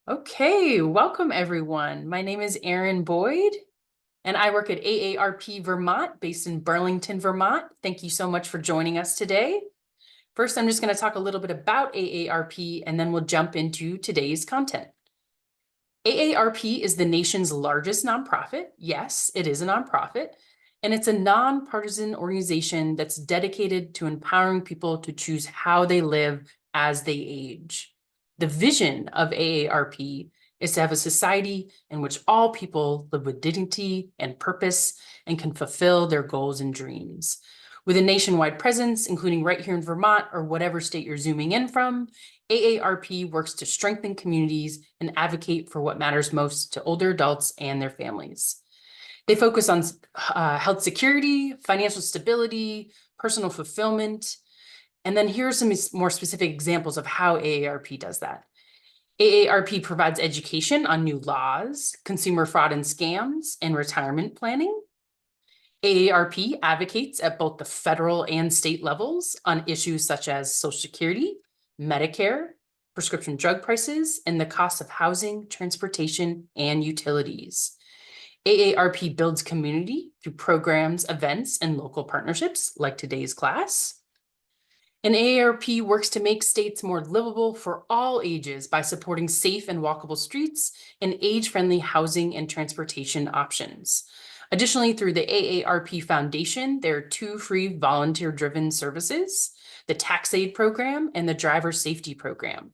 Okay, welcome everyone. My name is Erin Boyd, and I work at AARP Vermont, based in Burlington, Vermont. Thank you so much for joining us today. First, I'm just going to talk a little bit about AARP, and then we'll jump into today's content. AARP is the nation's largest nonprofit. Yes, it is a nonprofit, and it's a nonpartisan organization that's dedicated to empowering people to choose how they live as they age. The vision of AARP is to have a society in which all people live with dignity and purpose and can fulfill their goals and dreams. With a nationwide presence, including right here in Vermont or whatever state you're zooming in from, AARP works to strengthen communities and advocate for what matters most to older adults and their families. They focus on health security, financial stability, personal fulfillment. And then here are some more specific examples of how AARP does that. AARP provides education on new laws, consumer fraud and scams, and retirement planning. AARP advocates at both the federal and state levels on issues such as Social Security, Medicare, prescription drug prices, and the cost of housing, transportation, and utilities. AARP builds community through programs, events, and local partnerships like today's class. And AARP works to make states more livable for all ages by supporting safe and walkable streets and age-friendly housing and transportation options. Additionally, through the AARP Foundation, there are two free volunteer-driven services, the Tax Aid Program and the Driver Safety Program.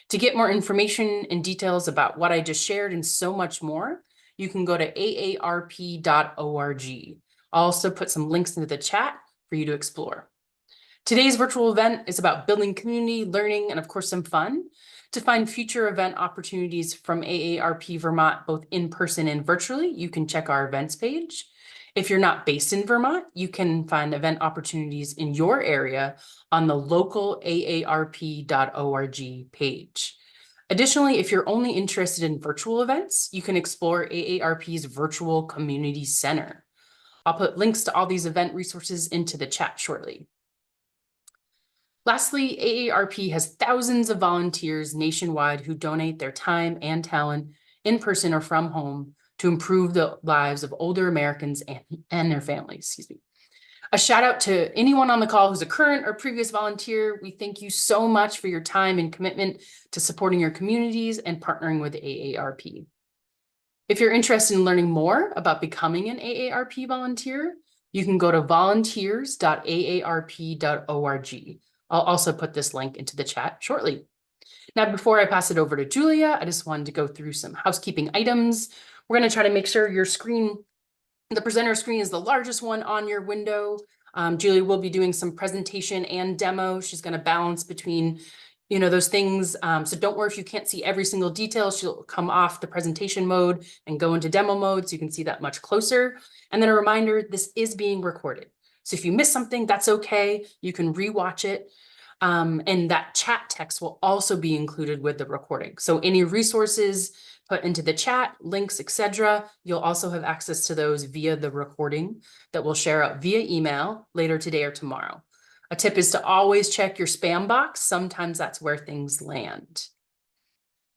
To get more information and details about what I just shared and so much more, you can go to aarp.org. I'll also put some links into the chat for you to explore. Today's virtual event is about building community, learning, and of course, some fun. To find future event opportunities from AARP Vermont, both in person and virtually, you can check our events page. If you're not based in Vermont, you can find event opportunities in your area on the local aarp.org page. Additionally, if you're only interested in virtual events, you can explore AARP's Virtual Community Center. I'll put links to all these event resources into the chat shortly. Lastly, AARP has thousands of volunteers nationwide who donate their time and talent in person or from home to improve the lives of older Americans and their families. A shout out to anyone on the call who's a current or previous volunteer. We thank you so much for your time and commitment to supporting your communities and partnering with AARP. If you're interested in learning more about becoming an AARP volunteer, you can go to volunteers.aarp.org. I'll also put this link into the chat shortly. Now, before I pass it over to Julia, I just wanted to go through some housekeeping items. We're going to try to make sure your screen, the presenter screen, is the largest one on your window. Julia will be doing some presentation and demo. She's going to balance between those things. So don't worry if you can't see every single detail. She'll come off the presentation mode and go into demo mode so you can see that much closer. And then a reminder, this is being recorded. So if you miss something, that's okay. You can rewatch it. And that chat text will also be included with the recording. So any resources put into the chat, links, etc., you'll also have access to those via the recording that we'll share out via email later today or tomorrow. A tip is to always check your spam box. Sometimes that's where things land.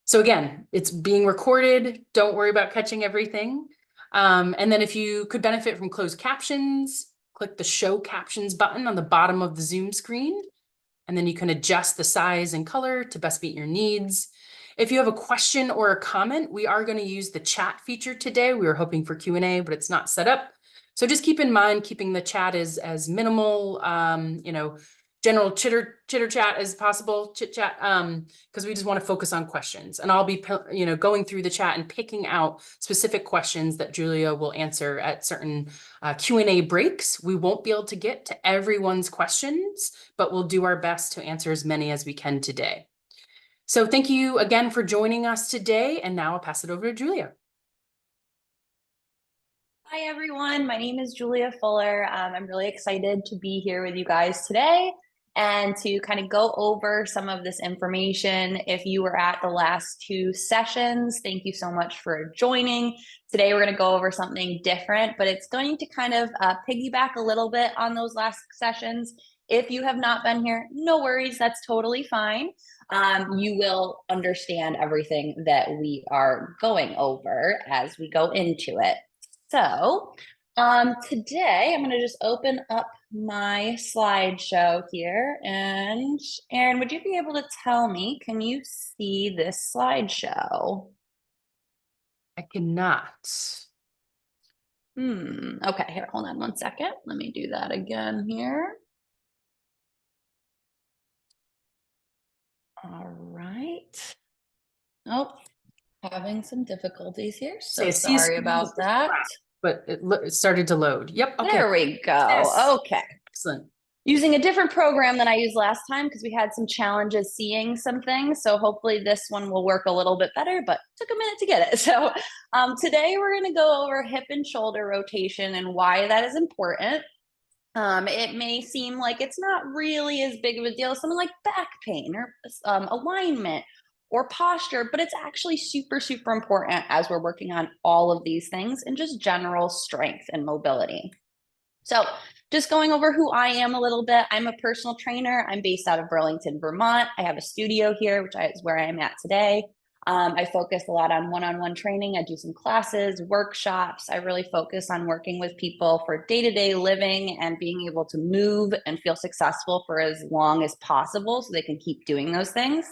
So again, it's being recorded. Don't worry about catching everything. And then if you could benefit from closed captions, click the Show Captions button on the bottom of the Zoom screen. And then you can adjust the size and color to best meet your needs. If you have a question or a comment, we are going to use the chat feature today. We were hoping for Q&A, but it's not set up. So just keep in mind keeping the chat as minimal, general chitter chat as possible, chit chat, because we just want to focus on questions. And I'll be, going through the chat and picking out specific questions that Julia will answer at certain Q&A breaks. We won't be able to get to everyone's questions, but we'll do our best to answer as many as we can today. So thank you again for joining us today. And now I'll pass it over to Julia. Hi, everyone. My name is Julia Fuller. I'm really excited to be here with you guys today and to kind of go over some of this information. If you were at the last two sessions, thank you so much for joining. Today, we're going to go over something different, but it's going to kind of piggyback a little bit on those last sessions If you have not been here, no worries, that's totally fine. You will understand everything that we are going over as we go into it. So today I'm going to just open up my slideshow here. And Erin, would you be able to tell me, can you see this slideshow? I cannot. Okay, here, hold on one second. Let me do that again here. All right. Oh, having some difficulties here. Say So it sees sorry about that. but it started to load. Yep. Okay. There we go. Yes. Okay. Excellent. Using a different program than I used last time because we had some challenges seeing some things. So hopefully this one will work a little bit better, but took a minute to get it. So today we're going to go over hip and shoulder rotation and why that is important. It may seem like it's not really as big of a deal as something like back pain or alignment or posture, but it's actually super, super important as we're working on all of these things and just general strength and mobility. So just going over who I am a little bit. I'm a personal trainer. I'm based out of Burlington, Vermont. I have a studio here, which is where I am at today. I focus a lot on one-on-one training. I do some classes, workshops. I really focus on working with people for day-to-day living and being able to move and feel successful for as long as possible so they can keep doing those things.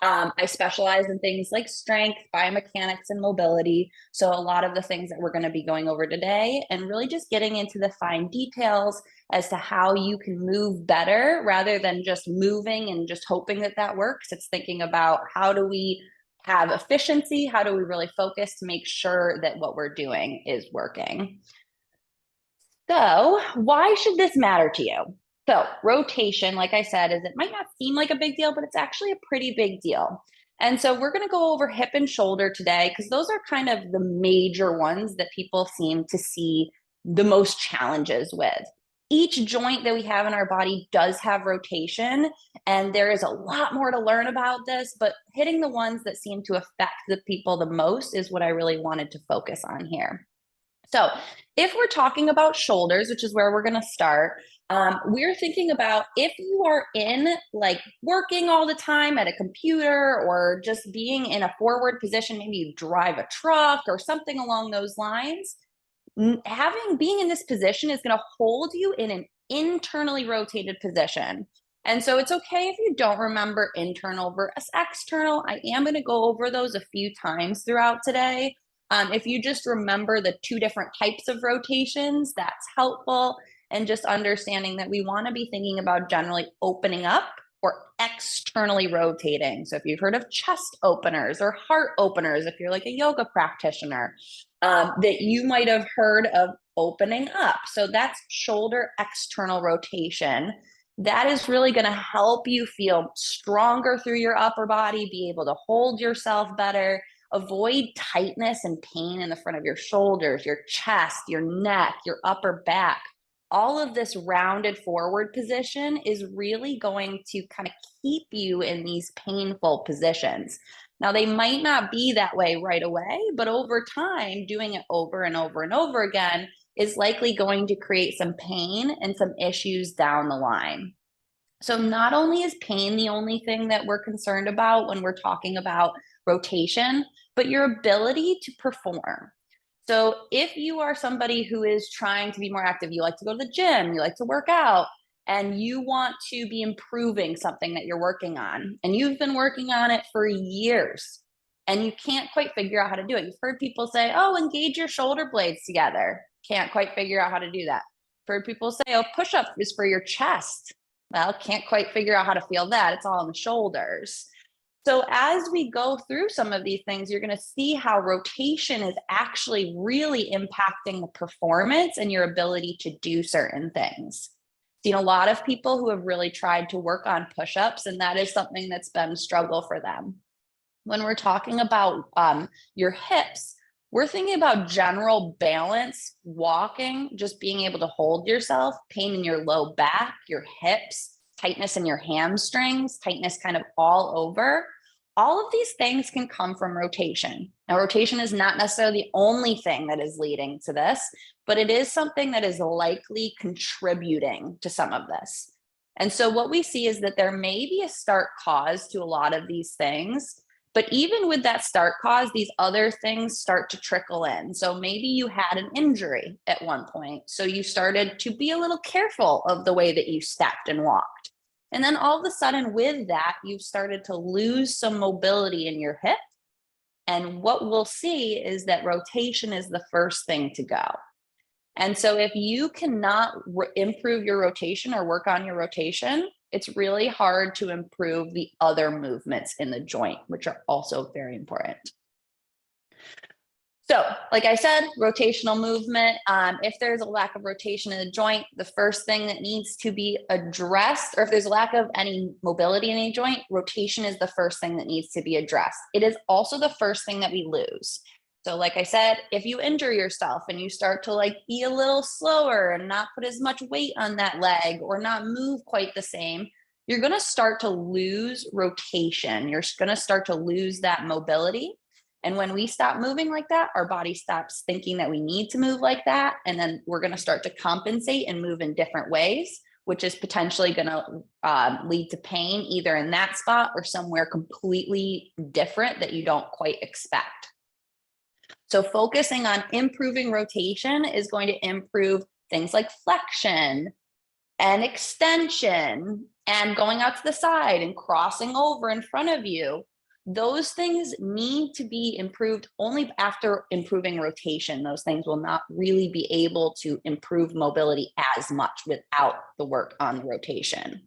I specialize in things like strength, biomechanics, and mobility. So a lot of the things that we're going to be going over today and really just getting into the fine details as to how you can move better rather than just moving and just hoping that that works. It's thinking about how do we have efficiency? How do we really focus to make sure that what we're doing is working? So why should this matter to you? So rotation, like I said, is it might not seem like a big deal, but it's actually a pretty big deal. And so we're going to go over hip and shoulder today because those are kind of the major ones that people seem to see the most challenges with. Each joint that we have in our body does have rotation, and there is a lot more to learn about this, but hitting the ones that seem to affect the people the most is what I really wanted to focus on here. So if we're talking about shoulders, which is where we're going to start, we're thinking about if you are in like working all the time at a computer or just being in a forward position, maybe you drive a truck or something along those lines, being in this position is going to hold you in an internally rotated position. And so it's okay if you don't remember internal versus external. I am going to go over those a few times throughout today. If you just remember the two different types of rotations, that's helpful. And just understanding that we want to be thinking about generally opening up or externally rotating. So if you've heard of chest openers or heart openers, if you're like a yoga practitioner, that you might have heard of opening up. So that's shoulder external rotation. That is really going to help you feel stronger through your upper body, be able to hold yourself better, avoid tightness and pain in the front of your shoulders, your chest, your neck, your upper back. All of this rounded forward position is really going to kind of keep you in these painful positions. Now, they might not be that way right away, but over time, doing it over and over and over again is likely going to create some pain and some issues down the line. So not only is pain the only thing that we're concerned about when we're talking about rotation, but your ability to perform. So if you are somebody who is trying to be more active, you like to go to the gym, you like to work out, and you want to be improving something that you're working on, and you've been working on it for years, and you can't quite figure out how to do it. You've heard people say, oh, engage your shoulder blades together. Can't quite figure out how to do that. I've heard people say, oh, push-up is for your chest. Well, can't quite figure out how to feel that. It's all in the shoulders. So as we go through some of these things, you're going to see how rotation is actually really impacting the performance and your ability to do certain things. Seen a lot of people who have really tried to work on push-ups, and that is something that's been a struggle for them. When we're talking about your hips, we're thinking about general balance, walking, just being able to hold yourself, pain in your low back, your hips, tightness in your hamstrings, tightness kind of all over. All of these things can come from rotation. Now, rotation is not necessarily the only thing that is leading to this, but it is something that is likely contributing to some of this. And so what we see is that there may be a start cause to a lot of these things, but even with that start cause, these other things start to trickle in. So maybe you had an injury at one point, so you started to be a little careful of the way that you stepped and walked. And then all of a sudden with that, you've started to lose some mobility in your hip. And what we'll see is that rotation is the first thing to go. And so if you cannot improve your rotation or work on your rotation, it's really hard to improve the other movements in the joint, which are also very important. So like I said, rotational movement, if there's a lack of rotation in the joint, the first thing that needs to be addressed, or if there's a lack of any mobility in a joint, rotation is the first thing that needs to be addressed. It is also the first thing that we lose. So like I said, if you injure yourself and you start to like be a little slower and not put as much weight on that leg or not move quite the same, you're going to start to lose rotation. You're going to start to lose that mobility. And when we stop moving like that, our body stops thinking that we need to move like that. And then we're going to start to compensate and move in different ways, which is potentially going to lead to pain either in that spot or somewhere completely different that you don't quite expect. So focusing on improving rotation is going to improve things like flexion and extension and going out to the side and crossing over in front of you. Those things need to be improved only after improving rotation. Those things will not really be able to improve mobility as much without the work on the rotation.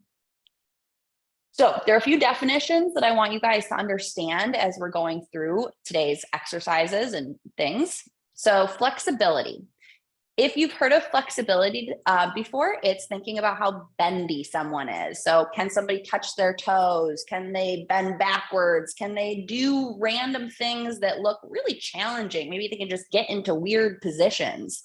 So there are a few definitions that I want you guys to understand as we're going through today's exercises and things. So flexibility. If you've heard of flexibility before, it's thinking about how bendy someone is. So can somebody touch their toes? Can they bend backwards? Can they do random things that look really challenging? Maybe they can just get into weird positions.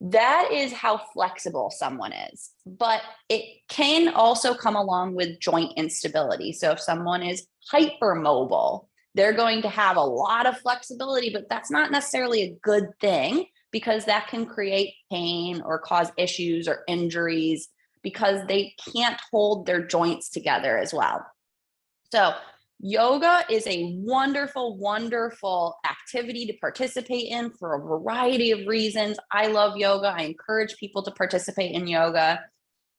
That is how flexible someone is, but it can also come along with joint instability. So if someone is hypermobile, they're going to have a lot of flexibility, but that's not necessarily a good thing because that can create pain or cause issues or injuries because they can't hold their joints together as well. So yoga is a wonderful, wonderful activity to participate in for a variety of reasons. I love yoga. I encourage people to participate in yoga.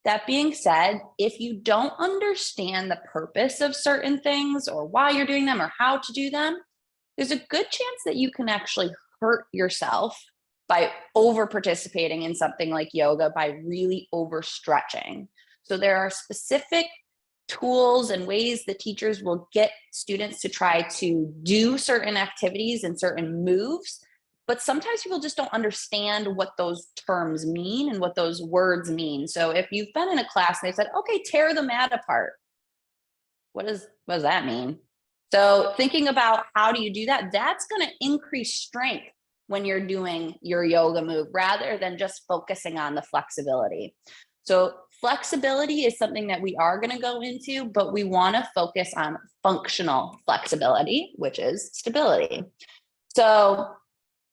That being said, if you don't understand the purpose of certain things or why you're doing them or how to do them, there's a good chance that you can actually hurt yourself by over participating in something like yoga by really overstretching. So there are specific tools and ways that teachers will get students to try to do certain activities and certain moves, but sometimes people just don't understand what those terms mean and what those words mean. So if you've been in a class and they said, okay, tear the mat apart, what does that mean? So thinking about how do you do that, that's going to increase strength when you're doing your yoga move rather than just focusing on the flexibility. So flexibility is something that we are going to go into, but we want to focus on functional flexibility, which is stability. So,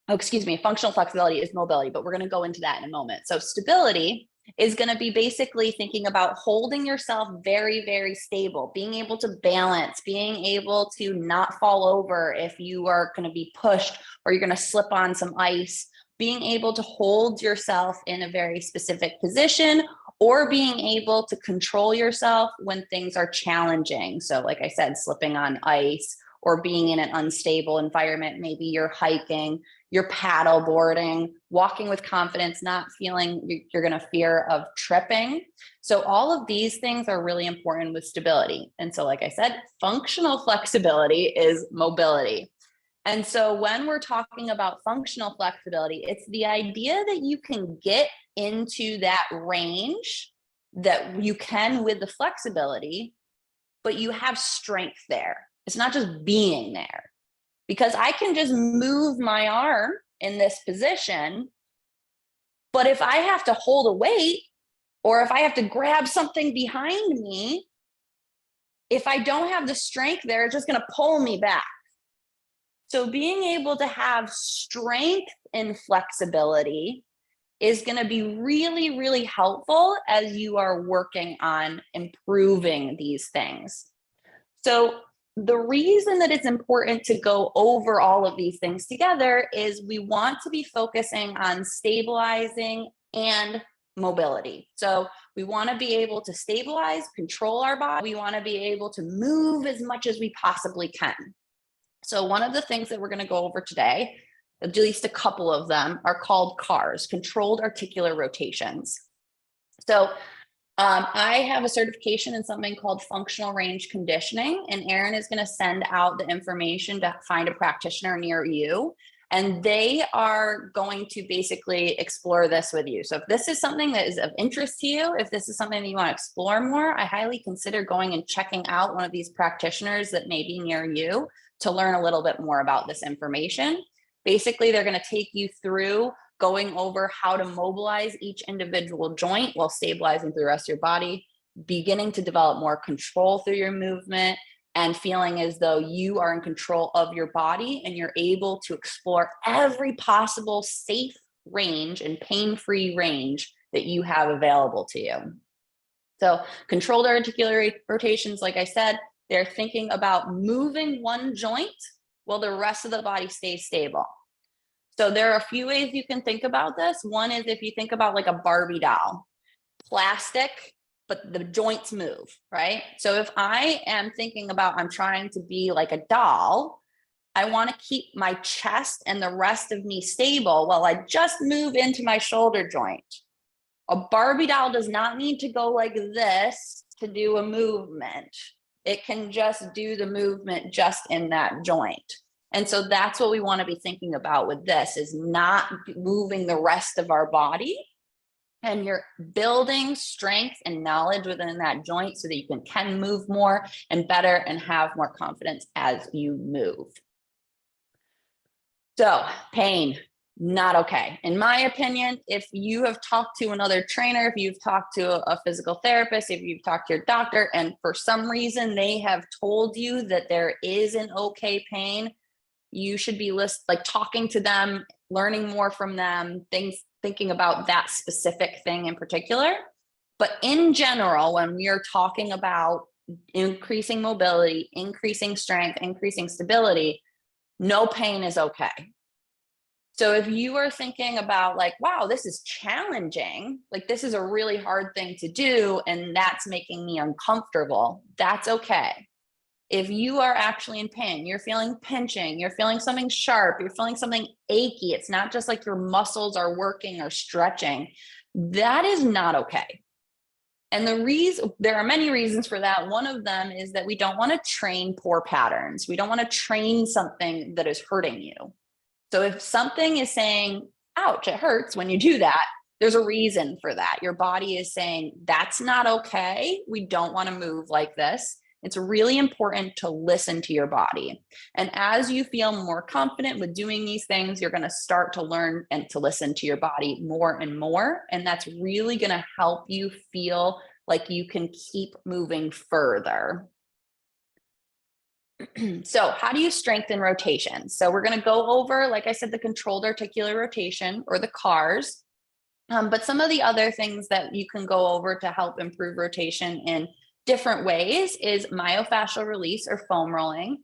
functional flexibility is mobility, but we're going to go into that in a moment. So stability is going to be basically thinking about holding yourself very, very stable, being able to balance, being able to not fall over if you are going to be pushed or you're going to slip on some ice, being able to hold yourself in a very specific position or being able to control yourself when things are challenging. So like I said, slipping on ice or being in an unstable environment, maybe you're hiking, you're paddle boarding, walking with confidence, not feeling you're going to fear of tripping. So all of these things are really important with stability. And so, like I said, functional flexibility is mobility. And so when we're talking about functional flexibility, it's the idea that you can get into that range that you can with the flexibility, but you have strength there. It's not just being there. Because I can just move my arm in this position, but if I have to hold a weight or if I have to grab something behind me, if I don't have the strength there, it's just going to pull me back. So being able to have strength and flexibility is going to be really, really helpful as you are working on improving these things. So the reason that it's important to go over all of these things together is we want to be focusing on stabilizing and mobility. So we want to be able to stabilize, control our body. We want to be able to move as much as we possibly can. So one of the things that we're going to go over today, at least a couple of them, are called CARs, controlled articular rotations. So I have a certification in something called functional range conditioning, and Erin is going to send out the information to find a practitioner near you, and they are going to basically explore this with you. So if this is something that is of interest to you, if this is something that you want to explore more, I highly consider going and checking out one of these practitioners that may be near you to learn a little bit more about this information. Basically, they're going to take you through going over how to mobilize each individual joint while stabilizing through the rest of your body, beginning to develop more control through your movement, and feeling as though you are in control of your body and you're able to explore every possible safe range and pain-free range that you have available to you. So controlled articular rotations, like I said, they're thinking about moving one joint while the rest of the body stays stable. So there are a few ways you can think about this. One is if you think about like a Barbie doll, plastic, but the joints move, right? So if I am thinking about, I'm trying to be like a doll, I want to keep my chest and the rest of me stable while I just move into my shoulder joint. A Barbie doll does not need to go like this to do a movement. It can just do the movement just in that joint. And so that's what we want to be thinking about with this, is not moving the rest of our body. And you're building strength and knowledge within that joint so that you can move more and better and have more confidence as you move. So pain, not okay. In my opinion, if you have talked to another trainer, if you've talked to a physical therapist, if you've talked to your doctor, and for some reason they have told you that there is an okay pain, you should be talking to them, learning more from them, thinking about that specific thing in particular. But in general, when we are talking about increasing mobility, increasing strength, increasing stability, no pain is okay. So if you are thinking about like, wow, this is challenging, like this is a really hard thing to do, and that's making me uncomfortable, that's okay. If you are actually in pain, you're feeling pinching, you're feeling something sharp, you're feeling something achy, it's not just like your muscles are working or stretching, that is not okay. And there are many reasons for that. One of them is that we don't want to train poor patterns. We don't want to train something that is hurting you. So if something is saying, ouch, it hurts when you do that, there's a reason for that. Your body is saying, that's not okay. We don't want to move like this. It's really important to listen to your body. And as you feel more confident with doing these things, you're going to start to learn and to listen to your body more and more. And that's really going to help you feel like you can keep moving further. So how do you strengthen rotation? So we're going to go over, like I said, the controlled articular rotation, or the CARs. But some of the other things that you can go over to help improve rotation in different ways is myofascial release, or foam rolling.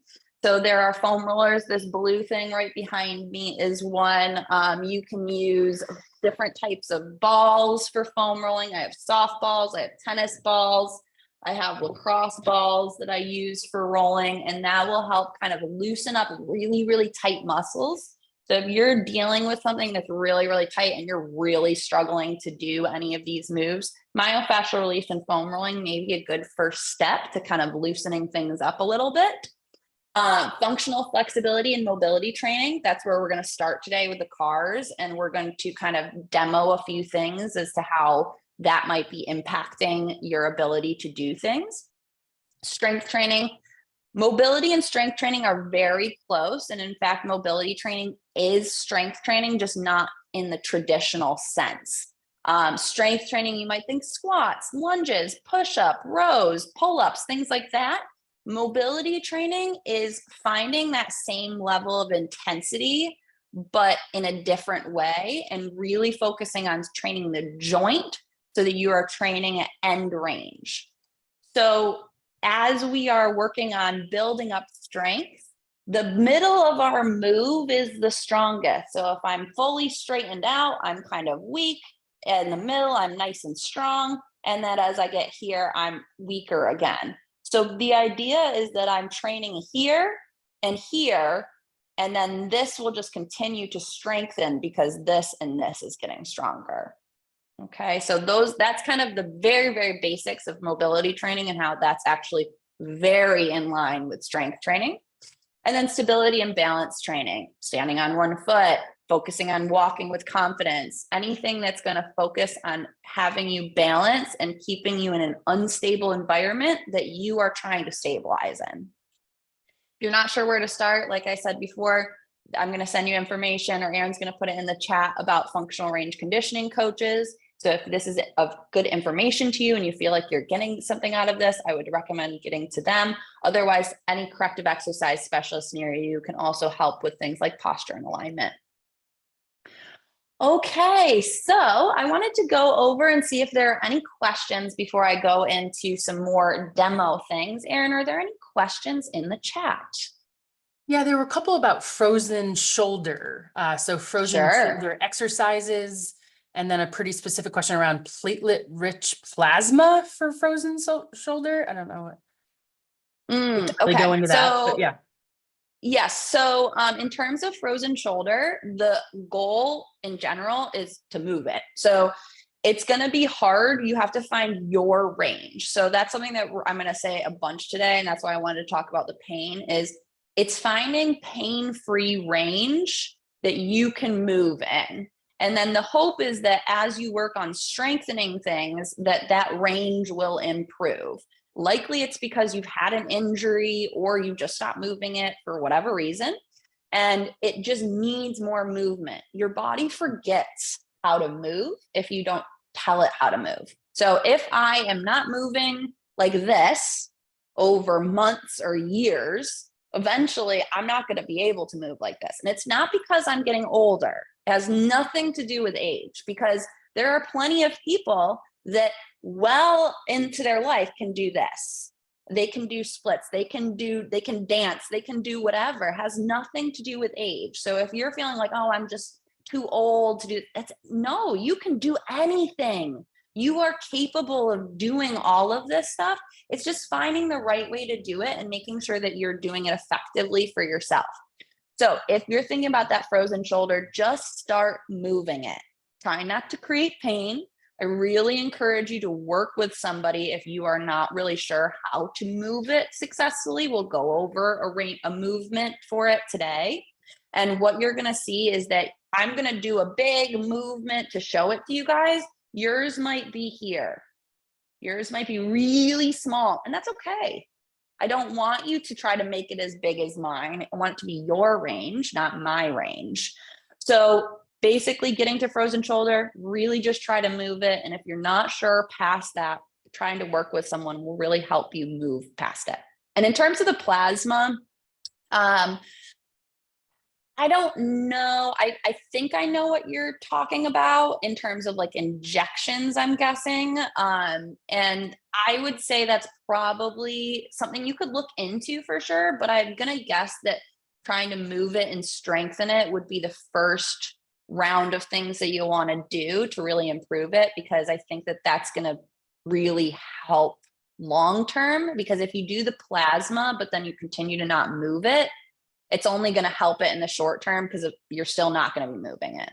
So there are foam rollers. This blue thing right behind me is one. You can use different types of balls for foam rolling. I have softballs, I have tennis balls, I have lacrosse balls that I use for rolling, and that will help kind of loosen up really, really tight muscles. So if you're dealing with something that's really, really tight and you're really struggling to do any of these moves, myofascial release and foam rolling may be a good first step to kind of loosening things up a little bit. Functional flexibility and mobility training, that's where we're going to start today with the CARs, and we're going to kind of demo a few things as to how that might be impacting your ability to do things. Strength training. Mobility and strength training are very close. And in fact, mobility training is strength training, just not in the traditional sense. Strength training, you might think squats, lunges, push-up, rows, pull-ups, things like that. Mobility training is finding that same level of intensity but in a different way, and really focusing on training the joint so that you are training at end range. So as we are working on building up strength, the middle of our move is the strongest. So if I'm fully straightened out, I'm kind of weak. In the middle, I'm nice and strong. And then as I get here, I'm weaker again. So the idea is that I'm training here and here, and then this will just continue to strengthen because this and this is getting stronger. Okay, so that's kind of the very, very basics of mobility training and how that's actually very in line with strength training. And then stability and balance training, standing on one foot, focusing on walking with confidence, anything that's going to focus on having you balance and keeping you in an unstable environment that you are trying to stabilize in. If you're not sure where to start, like I said before, I'm going to send you information, or Aaron's going to put it in the chat about functional range conditioning coaches. So if this is of good information to you and you feel like you're getting something out of this, I would recommend getting to them. Otherwise, any corrective exercise specialist near you can also help with things like posture and alignment. Okay, so I wanted to go over and see if there are any questions before I go into some more demo things. Aaron, are there any questions in the chat? Yeah, there were a couple about frozen shoulder. So frozen shoulder exercises, and then a pretty specific question around platelet-rich plasma for frozen shoulder. I don't know what. Okay, go into that, but yeah. Yes. So in terms of frozen shoulder, the goal in general is to move it. So it's going to be hard. You have to find your range. So that's something that I'm going to say a bunch today. And that's why I wanted to talk about the pain is it's finding pain-free range that you can move in. And then the hope is that as you work on strengthening things, that range will improve. Likely it's because you've had an injury or you just stopped moving it for whatever reason, and it just needs more movement. Your body forgets how to move if you don't tell it how to move. So if I am not moving like this over months or years, eventually I'm not going to be able to move like this. And it's not because I'm getting older. It has nothing to do with age, because there are plenty of people that well into their life can do this. They can do splits, they can dance, they can do whatever. It has nothing to do with age. So if you're feeling like, oh, I'm just too old to do that's no, you can do anything. You are capable of doing all of this stuff. It's just finding the right way to do it and making sure that you're doing it effectively for yourself. So if you're thinking about that frozen shoulder, just start moving it. Try not to create pain. I really encourage you to work with somebody if you are not really sure how to move it successfully. We'll go over a movement for it today. And what you're going to see is that I'm going to do a big movement to show it to you guys. Yours might be here. Yours might be really small, and that's okay. I don't want you to try to make it as big as mine. I want it to be your range, not my range. So basically getting to frozen shoulder, really just try to move it. And if you're not sure past that, trying to work with someone will really help you move past it. And in terms of the plasma, I don't know. I think I know what you're talking about in terms of like injections, I'm guessing. And I would say that's probably something you could look into for sure, but I'm going to guess that trying to move it and strengthen it would be the first round of things that you'll want to do to really improve it, because I think that that's going to really help long term. Because if you do the plasma, but then you continue to not move it, it's only going to help it in the short term because you're still not going to be moving it.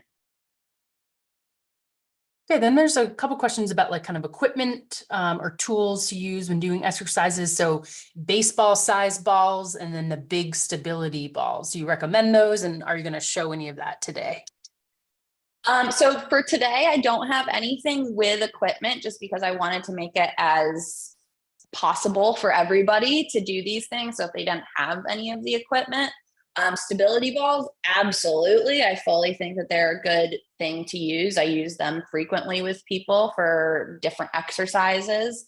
Okay, then there's a couple questions about like kind of equipment or tools to use when doing exercises. So baseball size balls and then the big stability balls. Do you recommend those, and are you going to show any of that today? So for today, I don't have anything with equipment just because I wanted to make it as possible for everybody to do these things. So if they don't have any of the equipment, stability balls, absolutely. I fully think that they're a good thing to use. I use them frequently with people for different exercises.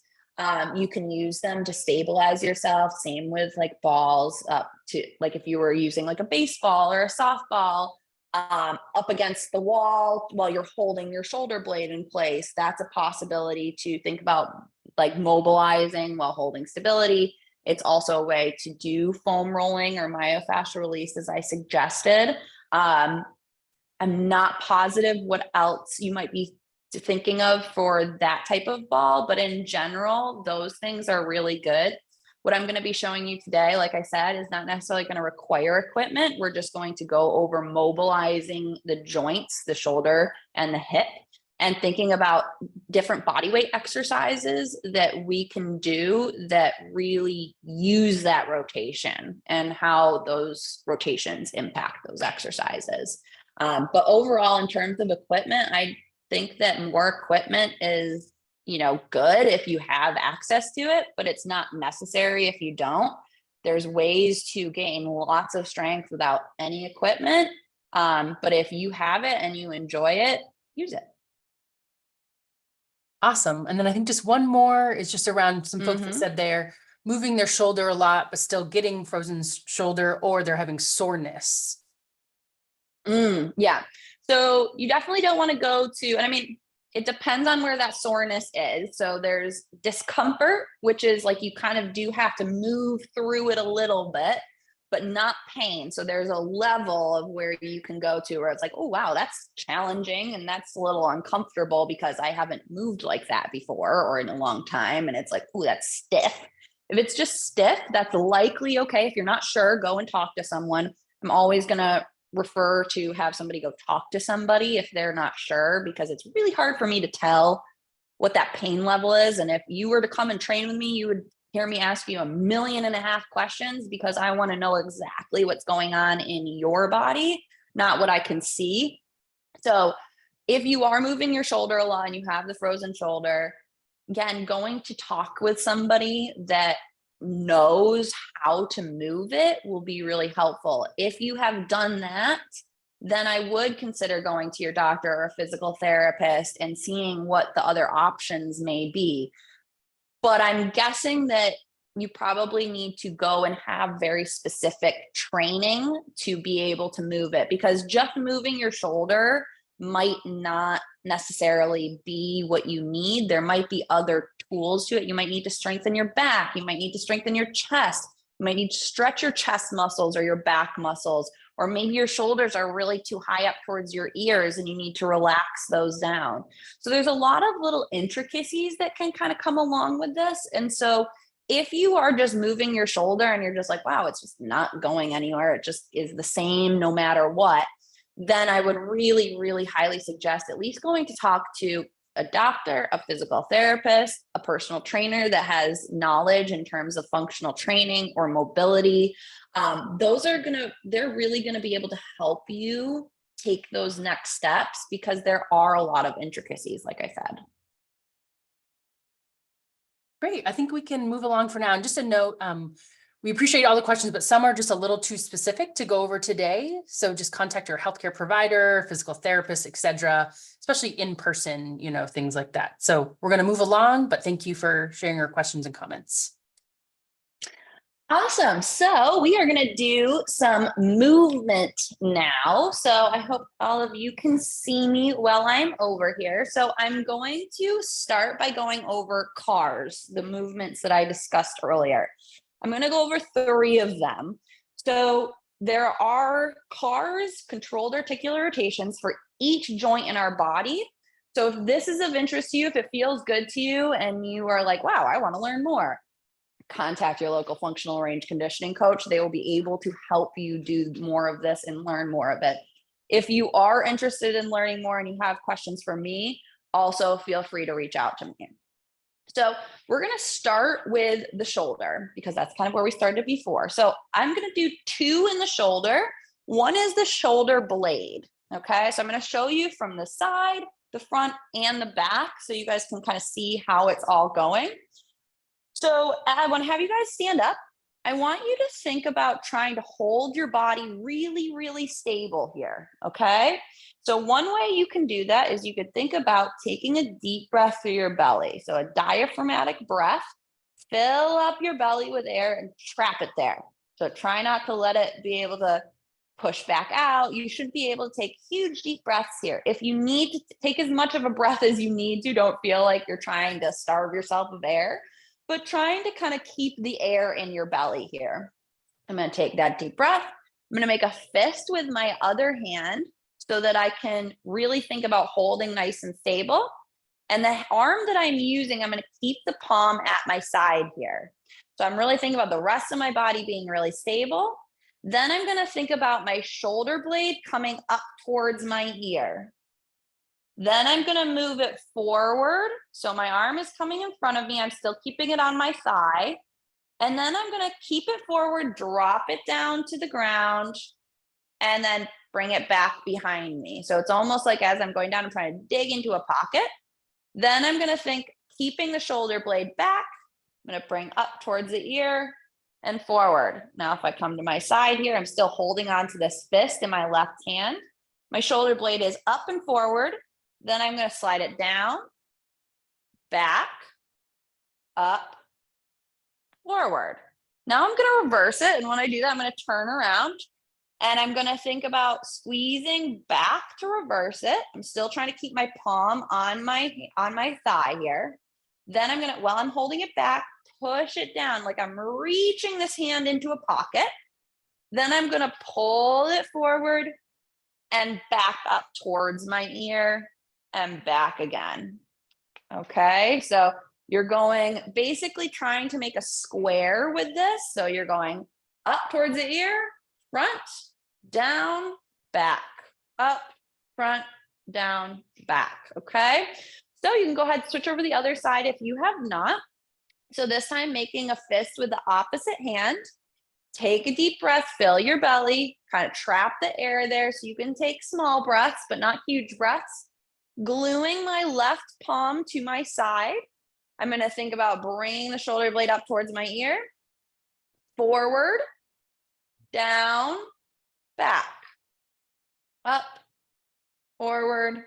You can use them to stabilize yourself. Same with like balls, to like if you were using like a baseball or a softball. up against the wall while you're holding your shoulder blade in place. That's a possibility to think about, like mobilizing while holding stability. It's also a way to do foam rolling or myofascial release, as I suggested. I'm not positive what else you might be thinking of for that type of ball, but in general, those things are really good. What I'm going to be showing you today, like I said, is not necessarily going to require equipment. We're just going to go over mobilizing the joints, the shoulder and the hip, and thinking about different body weight exercises that we can do that really use that rotation and how those rotations impact those exercises. But overall, in terms of equipment, I think that more equipment is, good if you have access to it, but it's not necessary if you don't. There's ways to gain lots of strength without any equipment. But if you have it and you enjoy it, use it. Awesome. And then I think just one more is just around some folks that said they're moving their shoulder a lot, but still getting frozen shoulder, or they're having soreness. Yeah. So you definitely don't want to go to, and I mean, it depends on where that soreness is. So there's discomfort, which is like you kind of do have to move through it a little bit, but not pain. So there's a level of where you can go to where it's like, oh, wow, that's challenging. And that's a little uncomfortable because I haven't moved like that before or in a long time. And it's like, oh, that's stiff. If it's just stiff, that's likely okay. If you're not sure, go and talk to someone. I'm always going to refer to have somebody go talk to somebody if they're not sure, because it's really hard for me to tell what that pain level is. And if you were to come and train with me, you would hear me ask you 1.5 million questions because I want to know exactly what's going on in your body, not what I can see. So if you are moving your shoulder a lot and you have the frozen shoulder, again, going to talk with somebody that knows how to move it will be really helpful. If you have done that, then I would consider going to your doctor or a physical therapist and seeing what the other options may be. But I'm guessing that you probably need to go and have very specific training to be able to move it, because just moving your shoulder might not necessarily be what you need. There might be other tools to it. You might need to strengthen your back. You might need to strengthen your chest. You might need to stretch your chest muscles or your back muscles, or maybe your shoulders are really too high up towards your ears and you need to relax those down. So there's a lot of little intricacies that can kind of come along with this. And so if you are just moving your shoulder and you're just like, wow, it's just not going anywhere, it just is the same no matter what, then I would really, really highly suggest at least going to talk to a doctor, a physical therapist, a personal trainer that has knowledge in terms of functional training or mobility. They're really gonna be able to help you take those next steps, because there are a lot of intricacies, like I said. Great. I think we can move along for now. And just a note, we appreciate all the questions, but some are just a little too specific to go over today. So just contact your healthcare provider, physical therapist, etc., especially in person, things like that. So we're going to move along, but thank you for sharing your questions and comments. Awesome. So we are going to do some movement now. So I hope all of you can see me while I'm over here. So I'm going to start by going over CARs, the movements that I discussed earlier. I'm going to go over 3 of them. So there are CARs, controlled articular rotations, for each joint in our body. So if this is of interest to you, if it feels good to you and you are like, wow, I want to learn more, contact your local functional range conditioning coach. They will be able to help you do more of this and learn more of it. If you are interested in learning more and you have questions for me, also feel free to reach out to me. So we're going to start with the shoulder, because that's kind of where we started before. So I'm going to do 2 in the shoulder. One is the shoulder blade. Okay, so I'm going to show you from the side, the front, and the back, so you guys can kind of see how it's all going. So I want to have you guys stand up. I want you to think about trying to hold your body really, really stable here, okay? So one way you can do that is you could think about taking a deep breath through your belly. So a diaphragmatic breath, fill up your belly with air and trap it there. So try not to let it be able to push back out. You should be able to take huge deep breaths here. If you need to take as much of a breath as you need to, don't feel like you're trying to starve yourself of air, but trying to kind of keep the air in your belly here. I'm going to take that deep breath. I'm going to make a fist with my other hand so that I can really think about holding nice and stable. And the arm that I'm using, I'm going to keep the palm at my side here. So I'm really thinking about the rest of my body being really stable. Then I'm going to think about my shoulder blade coming up towards my ear. Then I'm going to move it forward. So my arm is coming in front of me. I'm still keeping it on my thigh. And then I'm going to keep it forward, drop it down to the ground, and then bring it back behind me. So it's almost like as I'm going down, I'm trying to dig into a pocket. Then I'm going to think, keeping the shoulder blade back, I'm going to bring up towards the ear and forward. Now, if I come to my side here, I'm still holding on to this fist in my left hand. My shoulder blade is up and forward. Then I'm going to slide it down, back, up, forward. Now I'm going to reverse it. And when I do that, I'm going to turn around and I'm going to think about squeezing back to reverse it. I'm still trying to keep my palm on my thigh here. Then I'm going to, while I'm holding it back, push it down like I'm reaching this hand into a pocket. Then I'm going to pull it forward and back up towards my ear and back again. Okay, so you're going basically trying to make a square with this. So you're going up towards the ear, front, down, back, up, front, down, back. Okay, so you can go ahead and switch over the other side if you have not. So this time making a fist with the opposite hand. Take a deep breath, fill your belly, kind of trap the air there so you can take small breaths, but not huge breaths. Gluing my left palm to my side. I'm going to think about bringing the shoulder blade up towards my ear, forward, down, back, up, forward,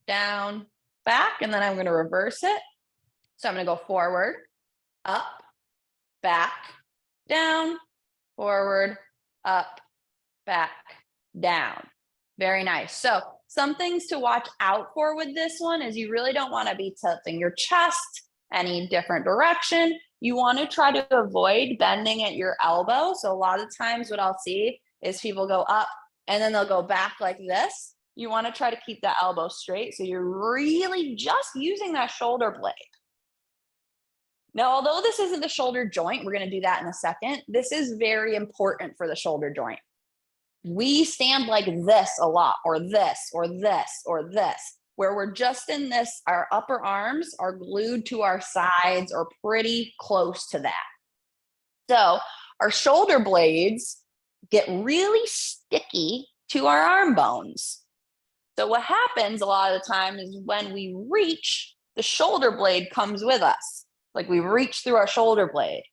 down, back, and then I'm going to reverse it. So I'm going to go forward, up, back, down, forward, up, back, down. Very nice. So some things to watch out for with this one is you really don't want to be tilting your chest any different direction. You want to try to avoid bending at your elbow. So a lot of times what I'll see is people go up and then they'll go back like this. You want to try to keep the elbow straight. So you're really just using that shoulder blade. Now, although this isn't the shoulder joint, we're going to do that in a second. This is very important for the shoulder joint. We stand like this a lot, or this, or this, or this, where we're just in this, our upper arms are glued to our sides or pretty close to that. So our shoulder blades get really sticky to our arm bones. So what happens a lot of the time is when we reach, the shoulder blade comes with us. Like we reach through our shoulder blade.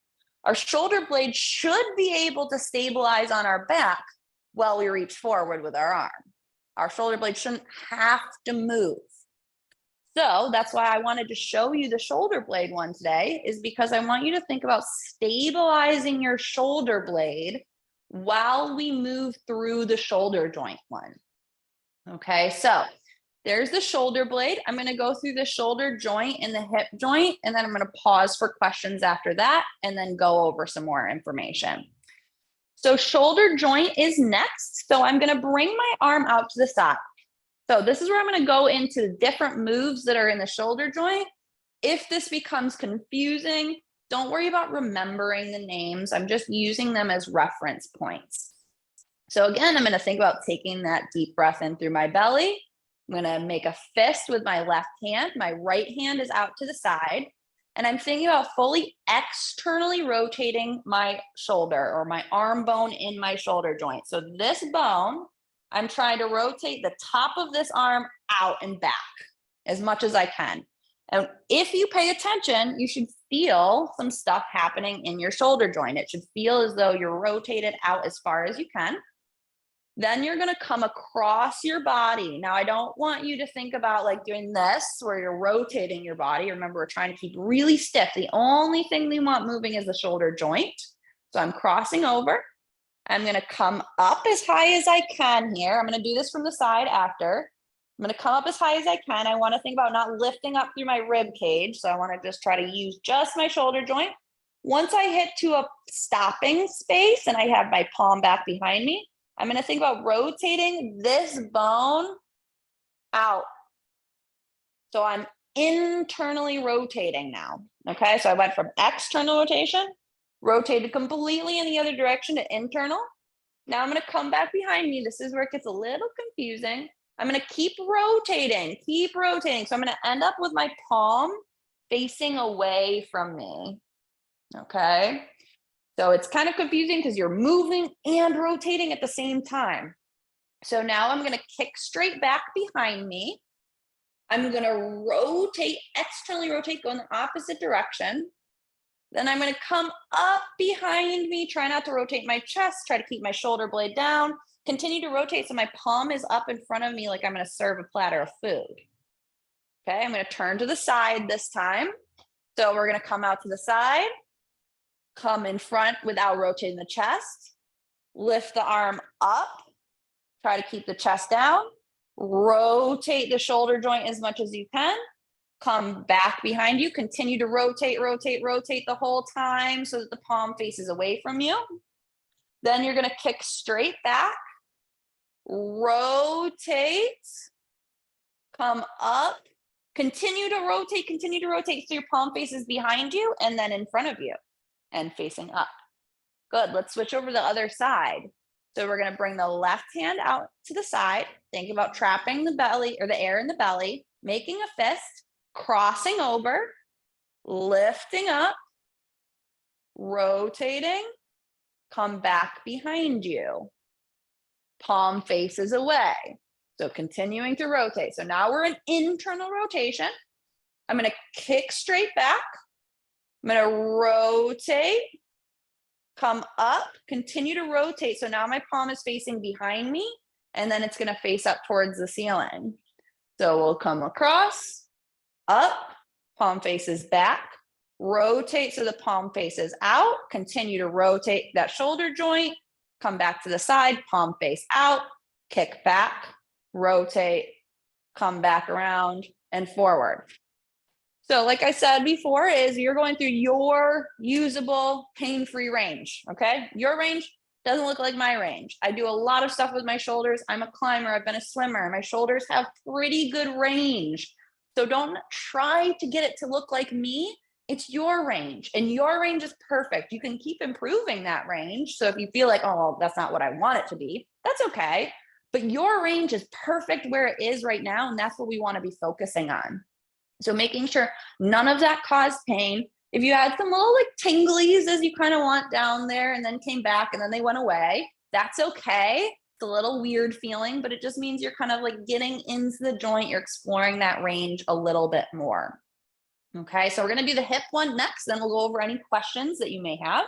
Our shoulder blade should be able to stabilize on our back while we reach forward with our arm. Our shoulder blade shouldn't have to move. So that's why I wanted to show you the shoulder blade one today, is because I want you to think about stabilizing your shoulder blade while we move through the shoulder joint one. Okay, so there's the shoulder blade. I'm going to go through the shoulder joint and the hip joint, and then I'm going to pause for questions after that and then go over some more information. So shoulder joint is next. So I'm going to bring my arm out to the side. So this is where I'm going to go into the different moves that are in the shoulder joint. If this becomes confusing, don't worry about remembering the names. I'm just using them as reference points. So again, I'm going to think about taking that deep breath in through my belly. I'm going to make a fist with my left hand. My right hand is out to the side. And I'm thinking about fully externally rotating my shoulder or my arm bone in my shoulder joint. So this bone, I'm trying to rotate the top of this arm out and back as much as I can. And if you pay attention, you should feel some stuff happening in your shoulder joint. It should feel as though you're rotated out as far as you can. Then you're going to come across your body. Now, I don't want you to think about like doing this where you're rotating your body. Remember, we're trying to keep really stiff. The only thing we want moving is the shoulder joint. So I'm crossing over. I'm going to come up as high as I can here. I'm going to do this from the side after. I'm going to come up as high as I can. I want to think about not lifting up through my rib cage. So I want to just try to use just my shoulder joint. Once I hit to a stopping space and I have my palm back behind me, I'm going to think about rotating this bone out. So I'm internally rotating now. Okay, so I went from external rotation, rotated completely in the other direction to internal. Now I'm going to come back behind me. This is where it gets a little confusing. I'm going to keep rotating. So I'm going to end up with my palm facing away from me. Okay. So it's kind of confusing because you're moving and rotating at the same time. So now I'm going to kick straight back behind me. I'm going to rotate, externally rotate, go in the opposite direction. Then I'm going to come up behind me, try not to rotate my chest, try to keep my shoulder blade down, continue to rotate so my palm is up in front of me like I'm going to serve a platter of food. Okay, I'm going to turn to the side this time. So we're going to come out to the side, come in front without rotating the chest, lift the arm up, try to keep the chest down, rotate the shoulder joint as much as you can, come back behind you, continue to rotate the whole time so that the palm faces away from you. Then you're going to kick straight back, rotate, come up, continue to rotate so your palm faces behind you and then in front of you and facing up. Good. Let's switch over to the other side. So we're going to bring the left hand out to the side. Think about trapping the belly or the air in the belly, making a fist, crossing over, lifting up, rotating, come back behind you. Palm faces away. So continuing to rotate. So now we're in internal rotation. I'm going to kick straight back. I'm going to rotate, come up, continue to rotate. So now my palm is facing behind me, and then it's going to face up towards the ceiling. So we'll come across, up, palm faces back, rotate so the palm faces out, continue to rotate that shoulder joint, come back to the side, palm face out, kick back, rotate, come back around and forward. So like I said before, is you're going through your usable pain-free range, okay? Your range doesn't look like my range. I do a lot of stuff with my shoulders. I'm a climber, I've been a swimmer. My shoulders have pretty good range. So don't try to get it to look like me. It's your range, and your range is perfect. You can keep improving that range. So if you feel like, oh, well, that's not what I want it to be, that's okay. But your range is perfect where it is right now, and that's what we want to be focusing on. So making sure none of that caused pain. If you had some little like tinglies as you kind of want down there and then came back and then they went away, that's okay. It's a little weird feeling, but it just means you're kind of like getting into the joint. You're exploring that range a little bit more. Okay, so we're going to do the hip one next, then we'll go over any questions that you may have.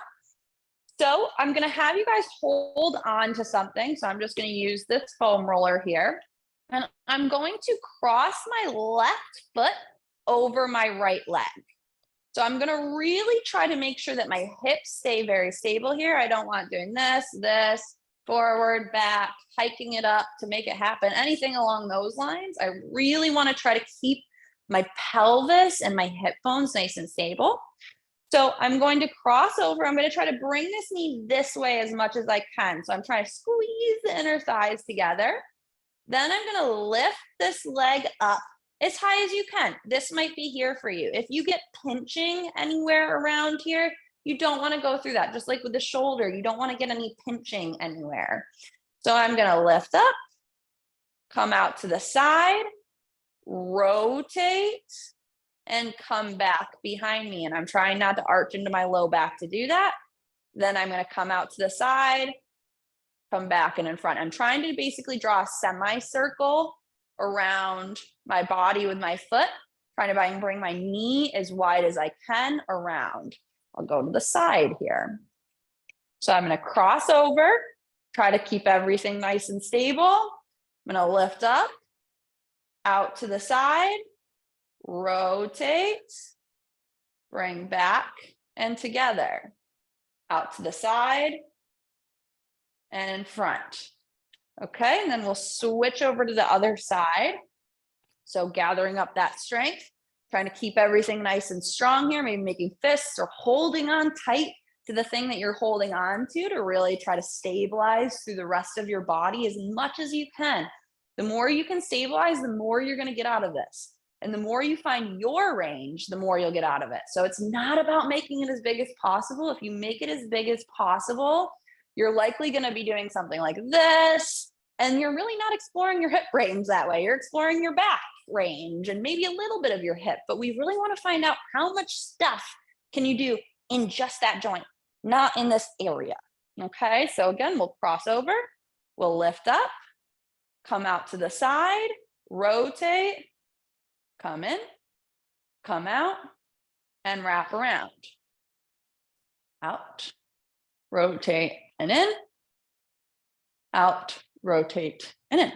So I'm going to have you guys hold on to something. So I'm just going to use this foam roller here. And I'm going to cross my left foot over my right leg. So I'm going to really try to make sure that my hips stay very stable here. I don't want doing this, forward, back, hiking it up to make it happen. Anything along those lines. I really want to try to keep my pelvis and my hip bones nice and stable. So I'm going to cross over. I'm going to try to bring this knee this way as much as I can. So I'm trying to squeeze the inner thighs together. Then I'm going to lift this leg up as high as you can. This might be here for you. If you get pinching anywhere around here, you don't want to go through that. Just like with the shoulder, you don't want to get any pinching anywhere. So I'm going to lift up, come out to the side, rotate, and come back behind me. And I'm trying not to arch into my low back to do that. Then I'm going to come out to the side, come back and in front. I'm trying to basically draw a semicircle around my body with my foot, trying to bring my knee as wide as I can around. I'll go to the side here. So I'm going to cross over, try to keep everything nice and stable. I'm going to lift up, out to the side, rotate, bring back and together, out to the side, and front. Okay, and then we'll switch over to the other side. So gathering up that strength, trying to keep everything nice and strong here, maybe making fists or holding on tight to the thing that you're holding on to really try to stabilize through the rest of your body as much as you can. The more you can stabilize, the more you're going to get out of this. And the more you find your range, the more you'll get out of it. So it's not about making it as big as possible. If you make it as big as possible, you're likely going to be doing something like this. And you're really not exploring your hip range that way. You're exploring your back range and maybe a little bit of your hip. But we really want to find out how much stuff can you do in just that joint, not in this area. Okay, so again, we'll cross over, we'll lift up, come out to the side, rotate, come in, come out, and wrap around. Out, rotate, and in, out, rotate, and in.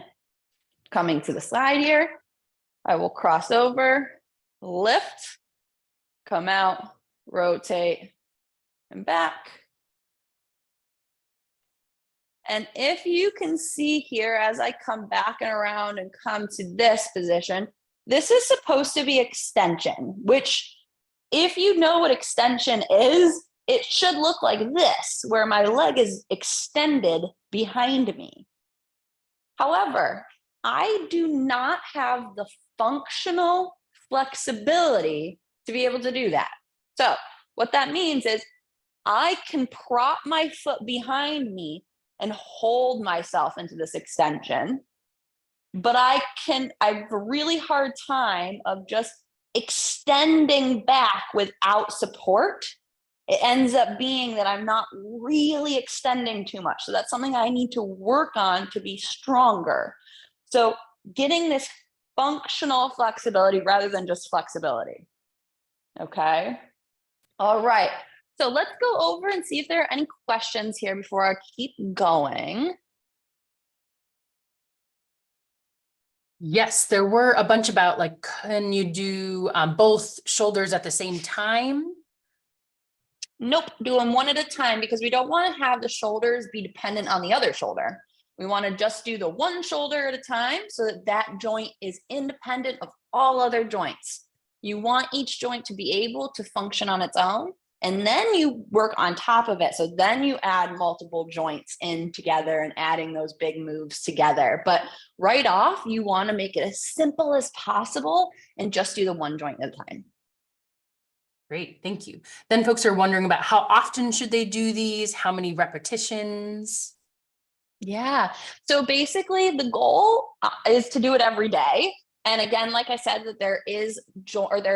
Coming to the side here, I will cross over, lift, come out, rotate, and back. And if you can see here, as I come back and around and come to this position, this is supposed to be extension, which if you know what extension is, it should look like this, where my leg is extended behind me. However, I do not have the functional flexibility to be able to do that. So what that means is I can prop my foot behind me and hold myself into this extension, but I have a really hard time of just extending back without support. It ends up being that I'm not really extending too much. So that's something I need to work on to be stronger. So getting this functional flexibility rather than just flexibility. Okay. All right. So let's go over and see if there are any questions here before I keep going. Yes, there were a bunch about like, can you do both shoulders at the same time? Nope, do them one at a time because we don't want to have the shoulders be dependent on the other shoulder. We want to just do the one shoulder at a time so that that joint is independent of all other joints. You want each joint to be able to function on its own, and then you work on top of it. So then you add multiple joints in together and adding those big moves together. But right off, you want to make it as simple as possible and just do the one joint at a time. Great, thank you. Then folks are wondering about how often should they do these? How many repetitions? Yeah. So basically the goal is to do it every day. And again, like I said, that there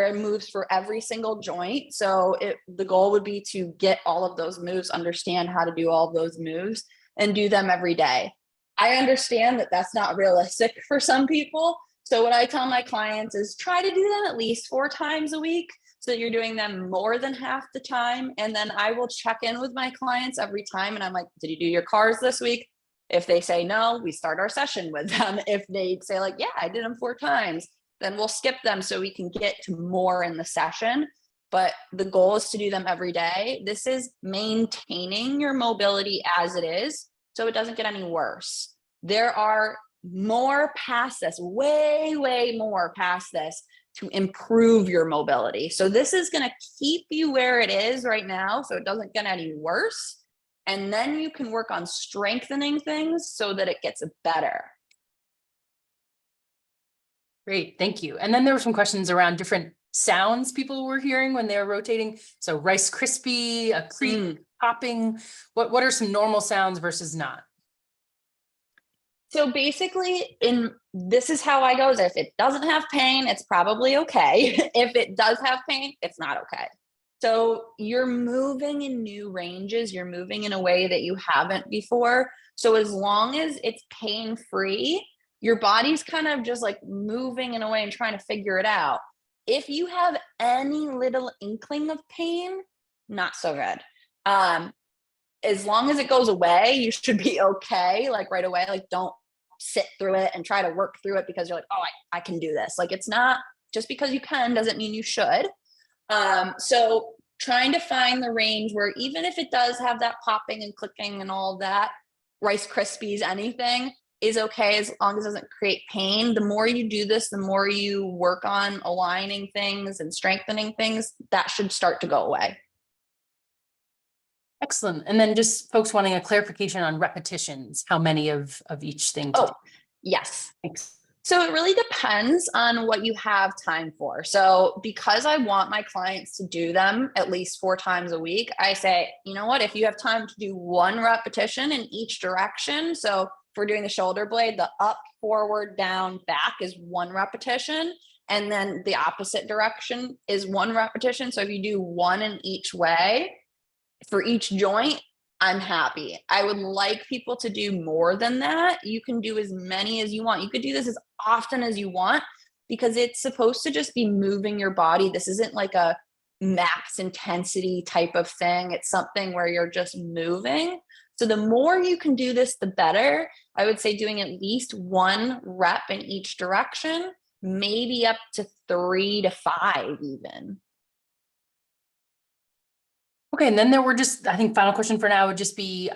are moves for every single joint. So the goal would be to get all of those moves, understand how to do all of those moves and do them every day. I understand that that's not realistic for some people. So what I tell my clients is try to do them at least 4 times a week so that you're doing them more than half the time. And then I will check in with my clients every time. And I'm like, did you do your cars this week? If they say no, we start our session with them. If they say like, yeah, I did them 4 times, then we'll skip them so we can get to more in the session. But the goal is to do them every day. This is maintaining your mobility as it is, so it doesn't get any worse. There are more past this, way, way more past this to improve your mobility. So this is going to keep you where it is right now so it doesn't get any worse. And then you can work on strengthening things so that it gets better. Great, thank you. And then there were some questions around different sounds people were hearing when they were rotating. So Rice Krispie, a creak, popping. What are some normal sounds versus not? So basically, this is how I go. If it doesn't have pain, it's probably okay. If it does have pain, it's not okay. So you're moving in new ranges. You're moving in a way that you haven't before. So as long as it's pain-free, your body's kind of just like moving in a way and trying to figure it out. If you have any little inkling of pain, not so good. As long as it goes away, you should be okay. Like right away, like don't sit through it and try to work through it because you're like, oh, I can do this. Like it's not just because you can doesn't mean you should. So trying to find the range where even if it does have that popping and clicking and all of that, Rice Krispies, anything is okay as long as it doesn't create pain. The more you do this, the more you work on aligning things and strengthening things, that should start to go away. Excellent. And then just folks wanting a clarification on repetitions, how many of each thing to do? Yes. Thanks. So it really depends on what you have time for. So because I want my clients to do them at least 4 times a week, I say, you know what, if you have time to do 1 repetition in each direction. So if we're doing the shoulder blade, the up, forward, down, back is 1 repetition. And then the opposite direction is 1 repetition. So if you do 1 in each way for each joint, I'm happy. I would like people to do more than that. You can do as many as you want. You could do this as often as you want because it's supposed to just be moving your body. This isn't like a max intensity type of thing. It's something where you're just moving. So the more you can do this, the better. I would say doing at least 1 rep in each direction, maybe up to 3 to 5 even. Okay, and then there were just, I think final question for now would just be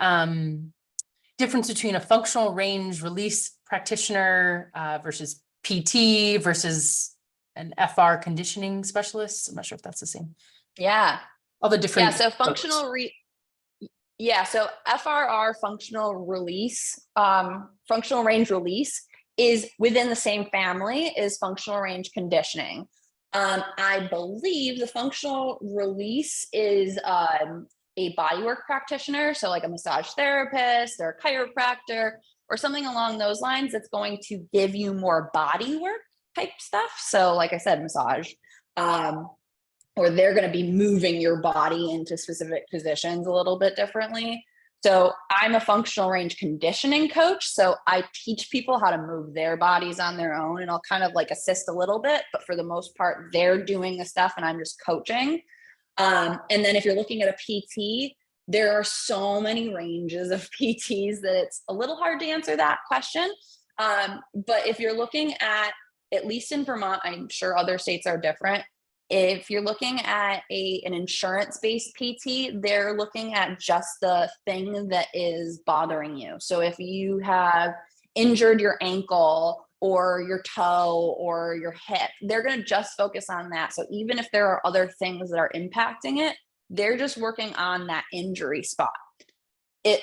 difference between a functional range release practitioner versus PT versus an FR conditioning specialist. I'm not sure if that's the same. Yeah. All the different. Yeah. So so FRR functional range release is within the same family as functional range conditioning. I believe the functional release is a bodywork practitioner, so like a massage therapist or a chiropractor or something along those lines that's going to give you more body work type stuff. So like I said, massage, or they're going to be moving your body into specific positions a little bit differently. So I'm a functional range conditioning coach. So I teach people how to move their bodies on their own, and I'll kind of like assist a little bit, but for the most part, they're doing the stuff and I'm just coaching. And then if you're looking at a PT, there are so many ranges of PTs that it's a little hard to answer that question. But if you're looking at least in Vermont, I'm sure other states are different. If you're looking at an insurance-based PT, they're looking at just the thing that is bothering you. So if you have injured your ankle or your toe or your hip, they're going to just focus on that. So even if there are other things that are impacting it, they're just working on that injury spot.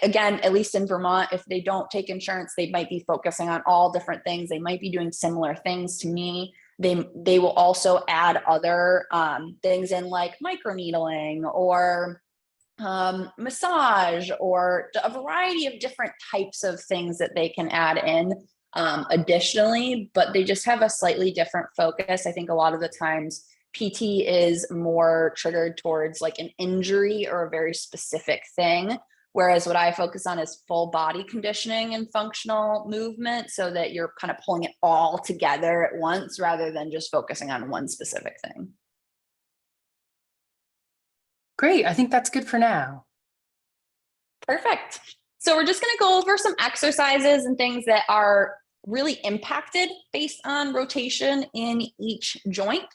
Again, at least in Vermont, if they don't take insurance, they might be focusing on all different things. They might be doing similar things to me. They will also add other things in like microneedling or massage or a variety of different types of things that they can add in additionally, but they just have a slightly different focus. I think a lot of the times PT is more triggered towards like an injury or a very specific thing. Whereas what I focus on is full body conditioning and functional movement so that you're kind of pulling it all together at once rather than just focusing on one specific thing. Great. I think that's good for now. Perfect. So we're just going to go over some exercises and things that are really impacted based on rotation in each joint.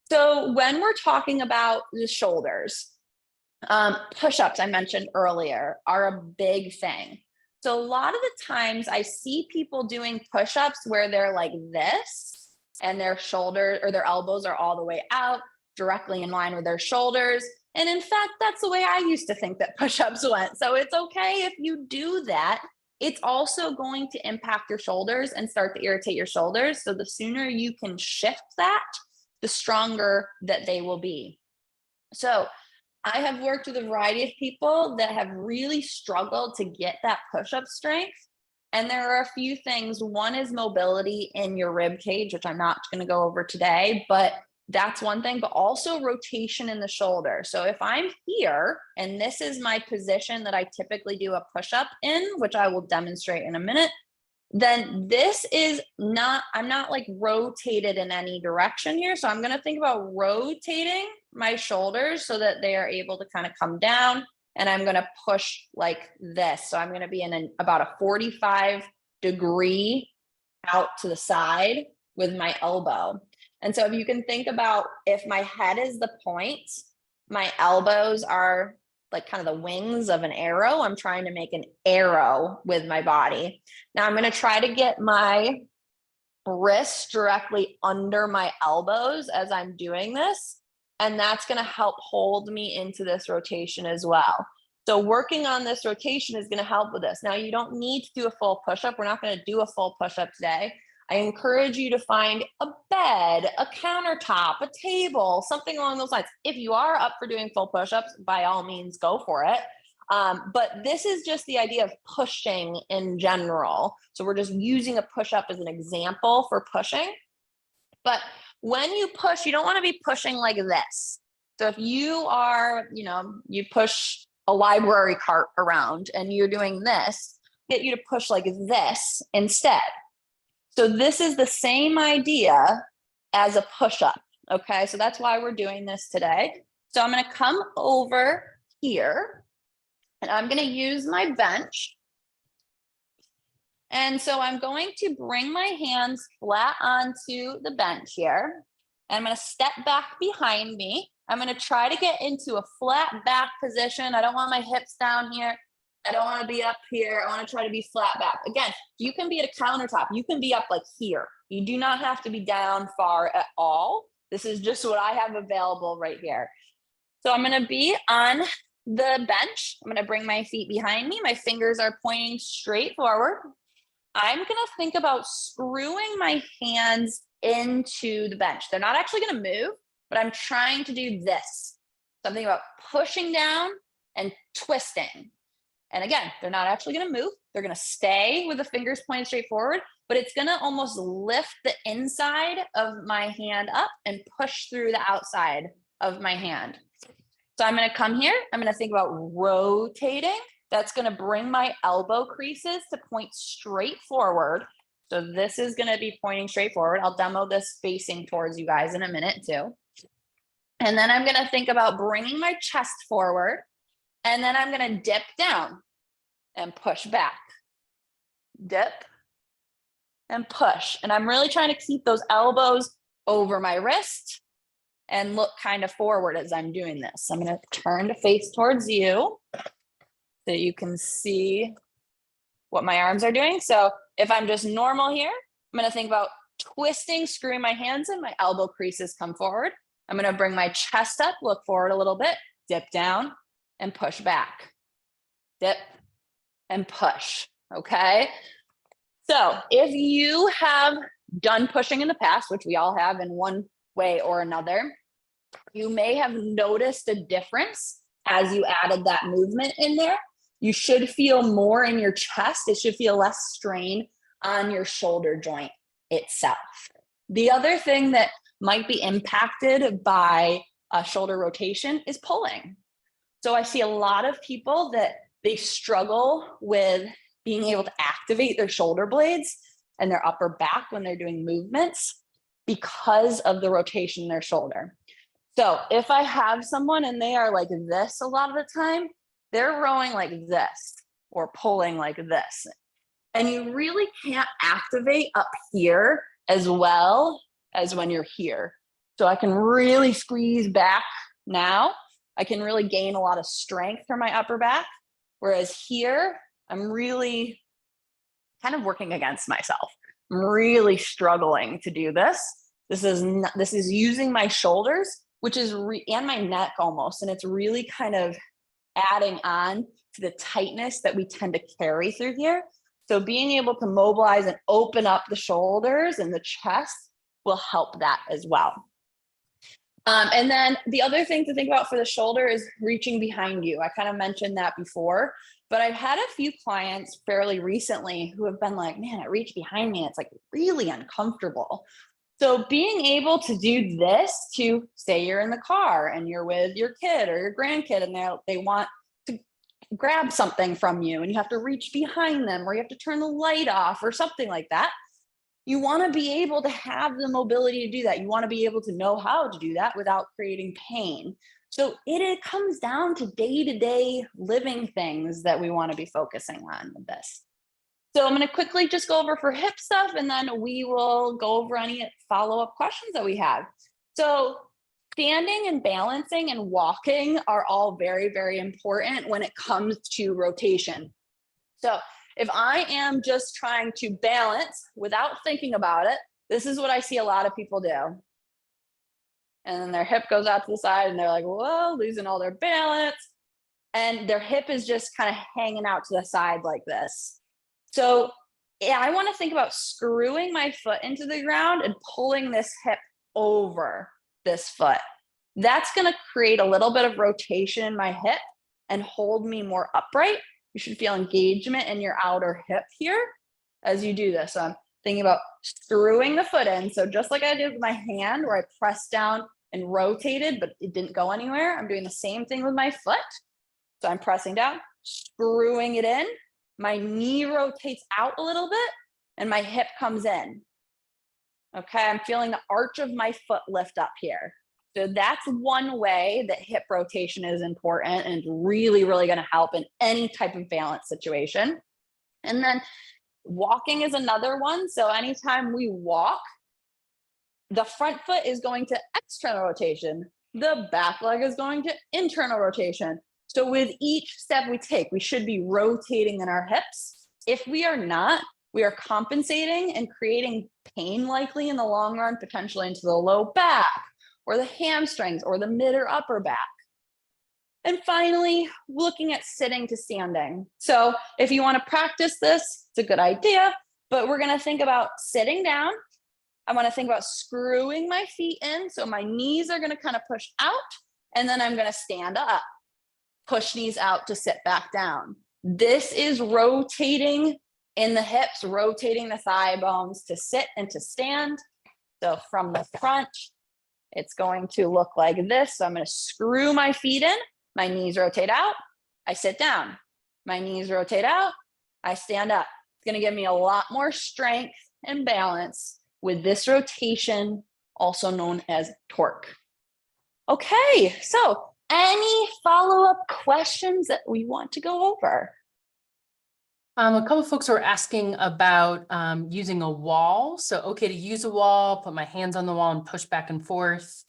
So when we're talking about the shoulders, push-ups I mentioned earlier are a big thing. So a lot of the times I see people doing push-ups where they're like this and their shoulders or their elbows are all the way out directly in line with their shoulders. And in fact, that's the way I used to think that push-ups went. So it's okay if you do that. It's also going to impact your shoulders and start to irritate your shoulders. So the sooner you can shift that, the stronger that they will be. So I have worked with a variety of people that have really struggled to get that push-up strength. And there are a few things. One is mobility in your rib cage, which I'm not going to go over today, but that's one thing, but also rotation in the shoulder. So if I'm here and this is my position that I typically do a push-up in, which I will demonstrate in a minute, then this is not, I'm not like rotated in any direction here. So I'm going to think about rotating my shoulders so that they are able to kind of come down, and I'm going to push like this. So I'm going to be in about a 45-degree out to the side with my elbow. And so if you can think about if my head is the point, my elbows are like kind of the wings of an arrow. I'm trying to make an arrow with my body. Now I'm going to try to get my wrists directly under my elbows as I'm doing this. And that's going to help hold me into this rotation as well. So working on this rotation is going to help with this. Now you don't need to do a full push-up. We're not going to do a full push-up today. I encourage you to find a bed, a countertop, a table, something along those lines. If you are up for doing full push-ups, by all means, go for it. But this is just the idea of pushing in general. So we're just using a push-up as an example for pushing. But when you push, you don't want to be pushing like this. So if you are, you push a library cart around and you're doing this, get you to push like this instead. So this is the same idea as a push-up. Okay, so that's why we're doing this today. So I'm going to come over here and I'm going to use my bench. And so I'm going to bring my hands flat onto the bench here. And I'm going to step back behind me. I'm going to try to get into a flat back position. I don't want my hips down here. I don't want to be up here. I want to try to be flat back. Again, you can be at a countertop. You can be up like here. You do not have to be down far at all. This is just what I have available right here. So I'm going to be on the bench. I'm going to bring my feet behind me. My fingers are pointing straight forward. I'm going to think about screwing my hands into the bench. They're not actually going to move, but I'm trying to do this. Something about pushing down and twisting. And again, they're not actually going to move. They're going to stay with the fingers pointed straight forward, but it's going to almost lift the inside of my hand up and push through the outside of my hand. So I'm going to come here. I'm going to think about rotating. That's going to bring my elbow creases to point straight forward. So this is going to be pointing straight forward. I'll demo this facing towards you guys in a minute too. And then I'm going to think about bringing my chest forward. And then I'm going to dip down and push back. Dip and push. And I'm really trying to keep those elbows over my wrist and look kind of forward as I'm doing this. I'm going to turn to face towards you so you can see what my arms are doing. So if I'm just normal here, I'm going to think about twisting, screwing my hands in, my elbow creases come forward. I'm going to bring my chest up, look forward a little bit, dip down and push back. Dip and push. Okay. So if you have done pushing in the past, which we all have in one way or another, you may have noticed a difference as you added that movement in there. You should feel more in your chest. It should feel less strain on your shoulder joint itself. The other thing that might be impacted by a shoulder rotation is pulling. So I see a lot of people that they struggle with being able to activate their shoulder blades and their upper back when they're doing movements because of the rotation in their shoulder. So if I have someone and they are like this a lot of the time, they're rowing like this or pulling like this. And you really can't activate up here as well as when you're here. So I can really squeeze back now. I can really gain a lot of strength from my upper back. Whereas here, I'm really kind of working against myself. I'm really struggling to do this. This is using my shoulders, which is and my neck almost, and it's really kind of adding on to the tightness that we tend to carry through here. So being able to mobilize and open up the shoulders and the chest will help that as well. And then the other thing to think about for the shoulder is reaching behind you. I kind of mentioned that before, but I've had a few clients fairly recently who have been like, man, it reached behind me. It's like really uncomfortable. So being able to do this to say you're in the car and you're with your kid or your grandkid and they want to grab something from you and you have to reach behind them or you have to turn the light off or something like that. You want to be able to have the mobility to do that. You want to be able to know how to do that without creating pain. So it comes down to day-to-day living things that we want to be focusing on with this. So I'm going to quickly just go over for hip stuff and then we will go over any follow-up questions that we have. So Standing and balancing and walking are all very, very important when it comes to rotation. So if I am just trying to balance without thinking about it, this is what I see a lot of people do. And then their hip goes out to the side and they're like, whoa, losing all their balance. And their hip is just kind of hanging out to the side like this. So yeah, I want to think about screwing my foot into the ground and pulling this hip over this foot. That's going to create a little bit of rotation in my hip and hold me more upright. You should feel engagement in your outer hip here as you do this. So I'm thinking about screwing the foot in. So just like I did with my hand where I pressed down and rotated, but it didn't go anywhere, I'm doing the same thing with my foot. So I'm pressing down, screwing it in. My knee rotates out a little bit and my hip comes in. Okay, I'm feeling the arch of my foot lift up here. So that's one way that hip rotation is important and really, really going to help in any type of balance situation. And then walking is another one. So anytime we walk, the front foot is going to external rotation. The back leg is going to internal rotation. So with each step we take, we should be rotating in our hips. If we are not, we are compensating and creating pain likely in the long run, potentially into the low back or the hamstrings or the mid or upper back. And finally, looking at sitting to standing. So if you want to practice this, it's a good idea, but we're going to think about sitting down. I want to think about screwing my feet in. So my knees are going to kind of push out, and then I'm going to stand up, push knees out to sit back down. This is rotating in the hips, rotating the thigh bones to sit and to stand. So from the front, it's going to look like this. So I'm going to screw my feet in, my knees rotate out, I sit down, my knees rotate out, I stand up. It's going to give me a lot more strength and balance with this rotation, also known as torque. Okay, so any follow-up questions that we want to go over? A couple of folks were asking about using a wall. So okay to use a wall, put my hands on the wall and push back and forth.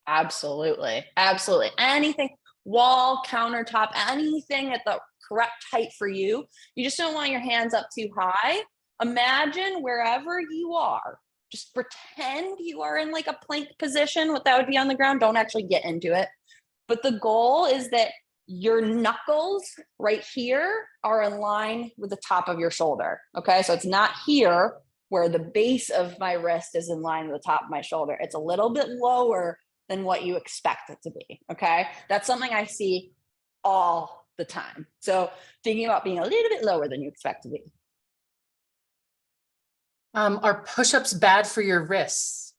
Absolutely. Absolutely. Anything, wall, countertop, anything at the correct height for you. You just don't want your hands up too high. Imagine wherever you are, just pretend you are in like a plank position. What that would be on the ground. Don't actually get into it. But the goal is that your knuckles right here are in line with the top of your shoulder. Okay. So it's not here where the base of my wrist is in line with the top of my shoulder. It's a little bit lower than what you expect it to be. Okay. That's something I see all the time. So thinking about being a little bit lower than you expect to be. Are push-ups bad for your wrists?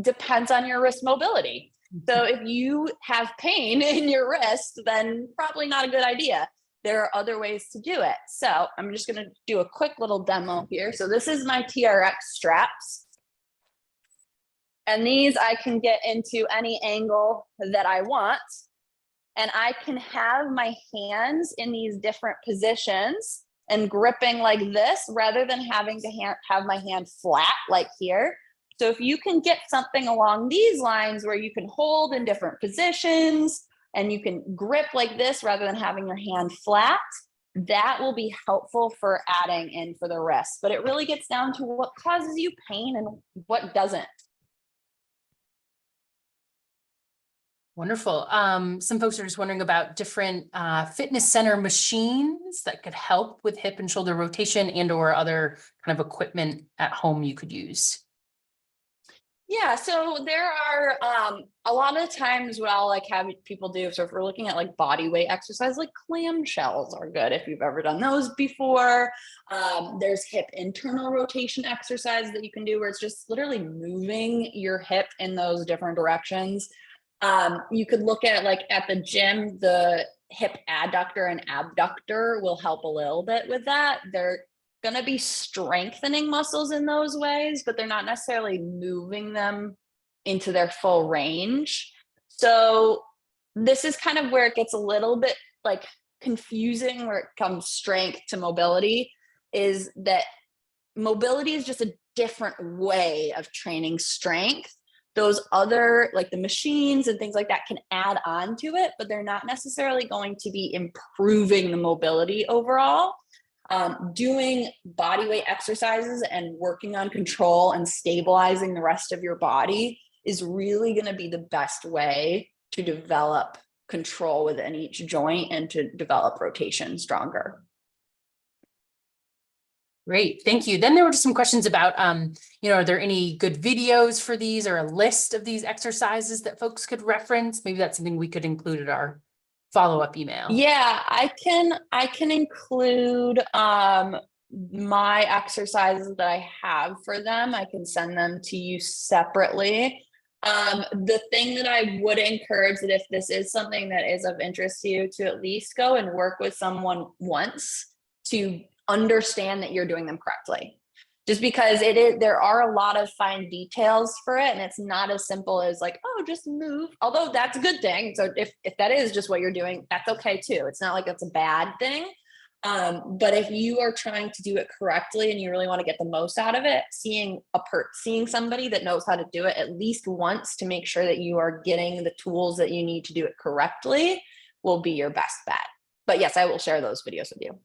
Depends on your wrist mobility. So if you have pain in your wrist, then probably not a good idea. There are other ways to do it. So I'm just going to do a quick little demo here. So this is my TRX straps. And these I can get into any angle that I want. And I can have my hands in these different positions and gripping like this rather than having to have my hand flat like here. So if you can get something along these lines where you can hold in different positions and you can grip like this rather than having your hand flat, that will be helpful for adding in for the wrist. But it really gets down to what causes you pain and what doesn't. Wonderful. Some folks are just wondering about different fitness center machines that could help with hip and shoulder rotation and or other kind of equipment at home you could use. Yeah, so there are a lot of times what I'll like have people do. So if we're looking at like body weight exercise, like clamshells are good if you've ever done those before. There's hip internal rotation exercise that you can do where it's just literally moving your hip in those different directions. You could look at like at the gym, the hip adductor and abductor will help a little bit with that. They're going to be strengthening muscles in those ways, but they're not necessarily moving them into their full range. So this is kind of where it gets a little bit like confusing where it comes strength to mobility, is that mobility is just a different way of training strength. those other, like the machines and things like that, can add on to it, but they're not necessarily going to be improving the mobility overall. Doing body weight exercises and working on control and stabilizing the rest of your body is really going to be the best way to develop control within each joint and to develop rotation stronger. Great, thank you. Then there were just some questions about, are there any good videos for these or a list of these exercises that folks could reference? Maybe that's something we could include in our follow-up email. Yeah, I can include my exercises that I have for them. I can send them to you separately. The thing that I would encourage, that if this is something that is of interest to you, to at least go and work with someone once to understand that you're doing them correctly. Just because there are a lot of fine details for it, and it's not as simple as like, oh, just move. Although that's a good thing. So if that is just what you're doing, that's okay too. It's not like it's a bad thing. But if you are trying to do it correctly and you really want to get the most out of it, seeing somebody that knows how to do it at least once to make sure that you are getting the tools that you need to do it correctly will be your best bet. But yes, I will share those videos with you.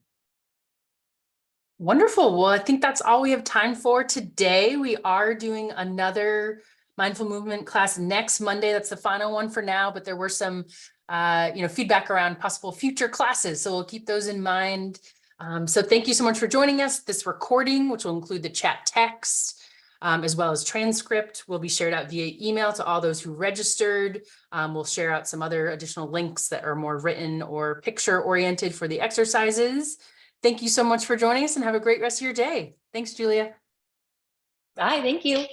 Wonderful. Well, I think that's all we have time for today. We are doing another mindful movement class next Monday. That's the final one for now, but there were some, feedback around possible future classes. So we'll keep those in mind. So thank you so much for joining us. This recording, which will include the chat text, as well as transcript, will be shared out via email to all those who registered. We'll share out some other additional links that are more written or picture oriented for the exercises. Thank you so much for joining us and have a great rest of your day. Thanks, Julia. Bye, thank you.